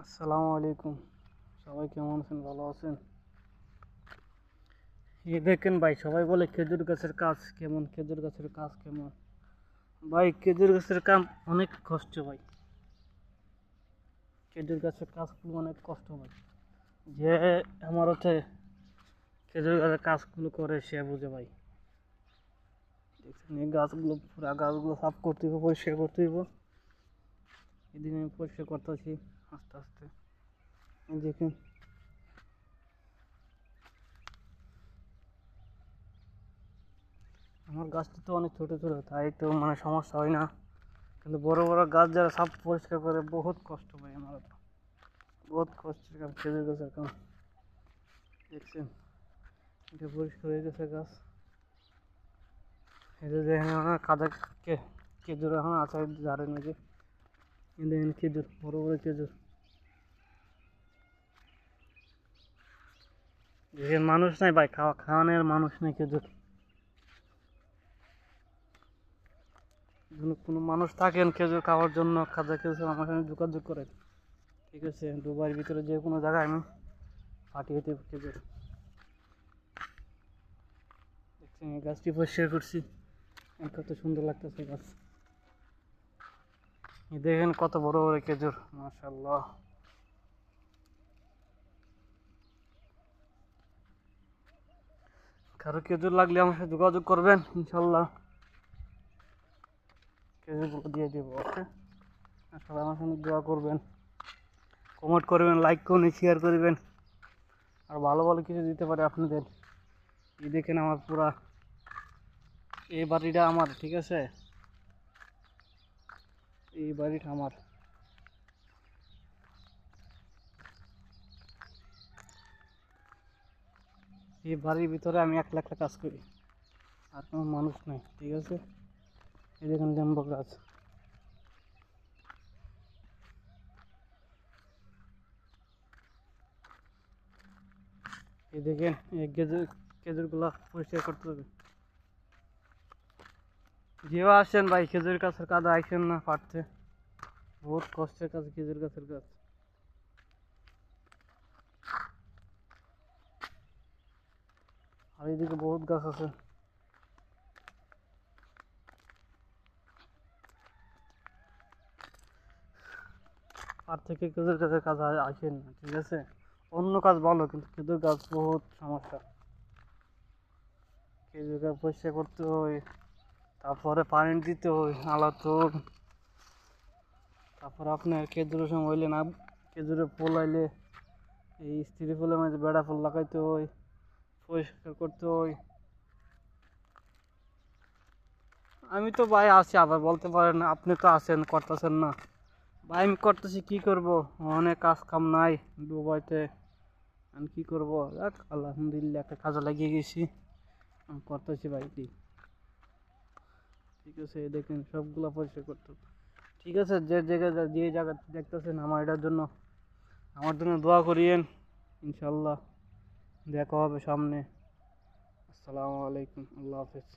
আসসালামু আলাইকুম। সবাই কেমন আছেন? ভালো আছেন? এই দেখেন ভাই, সবাই বলে খেজুর গাছের কাজ কেমন, খেজুর গাছের কাজ কেমন। ভাই খেজুর গাছের কাম অনেক কষ্ট ভাই। খেজুর গাছের কাজগুলো অনেক কষ্ট ভাই। যে আমার হচ্ছে খেজুর গাছের কাজগুলো করে সে বুঝে ভাই। দেখছেন এই গাছগুলো, পুরা গাছগুলো সাফ করতে হইব, পরিষ্কার করতে হইব। এদিকে আমি পরিষ্কার করতেছি আস্তে আস্তে। এই দেখেন আমার গাছটা তো অনেক ছোট ছোট, তাই তো মানে সমস্যা হয় না। কিন্তু বড় বড় গাছ যারা সাফ পরিষ্কার করে বহুত কষ্ট পাই আমার, তো বহুত কষ্টের কাম খেজুর গাছের কাম। দেখছেন এটা পরিষ্কার হয়ে গেছে গাছ। এটা দেখেন কাদা খেজুর এখন আছে ঝাড়ের নাকি। দেখেন খেজুর, বড় বড় খেজুর। দেখেন মানুষ নাই ভাই, খাওয়ানোর মানুষ নেই খেজুর। কোনো মানুষ থাকেন খেজুর খাওয়ার জন্য, খাজা খেজুর আমার সঙ্গে যোগাযোগ করেন, ঠিক আছে? দুবাইয়ের ভিতরে যে কোনো জায়গায় আমি পাঠিয়ে দেব খেজুর। দেখছেন এই গাছটি পরিষ্কার করছি, কত সুন্দর লাগতেছে গাছ। দেখেন কত বড় বড় খেজুর, মাশাআল্লাহ। কারো খেজুর লাগলে আমার সাথে যোগাযোগ করবেন, ইনশাল্লাহ খেজুরগুলো দিয়ে দেবো। ওকে, সবাই আমার সঙ্গে দোয়া করবেন, কমেন্ট করবেন, লাইক করুন, শেয়ার করবেন। আর ভালো ভালো কিছু দিতে পারে আপনাদের। এই দেখেন আমার পুরা এই বাড়িটা আমার, ঠিক আছে? এই বাড়িটা আমার। এই বাড়ির ভিতরে আমি একলা একলা কাজ করি, আর কোনো মানুষ নেই, ঠিক আছে? এই দেখেন লেম্বু গাছ। এই দেখেন এই খেজুরগুলা পরিষ্কার করতে হবে। যেও আসেন ভাই, খেজুর গাছের কাজ আইসেন না পারতে, বহুত কষ্টের কাজ খেজুর গাছের কাজ। আর এইদিকে বহুত গাছ আছে। আর থেকে খেজুর গাছের কাজ আসেন না, ঠিক আছে? অন্য কাজ ভালো, কিন্তু খেজুর গাছ বহুত সমস্যা। খেজুর গাছ পরিষ্কার করতে হয়, তারপরে পানি দিতে হয় আলাদা। তারপর আপনার খেজুরের সময় হইলে না, খেজুরে ফুল আইলে এই স্ত্রী ফুলের মধ্যে বেড়া ফুল লাগাইতে হয়, পরিষ্কার করতে হয়। আমি তো ভাই আছি, আবার বলতে পারেন আপনি তো আছেন, করতেছেন না। ভাই আমি করতেছি, কি করব, অনেক কাজ কাম নাই দুবাইতে। আমি কি করবো, দেখ আলহামদুলিল্লাহ একটা কাজে লাগিয়ে গেছি, আমি করতেছি ভাই। কি ঠিক আছে, দেখেন সবগুলা পরিষ্কার করতে হবে। ঠিক আছে, যে জায়গা দেখতেছেন আমার এটার জন্য, আমার জন্য দোয়া করিয়েন, ইনশাল্লাহ দেখা হবে সামনে। আসসালামু আলাইকুম, আল্লাহ হাফেজ।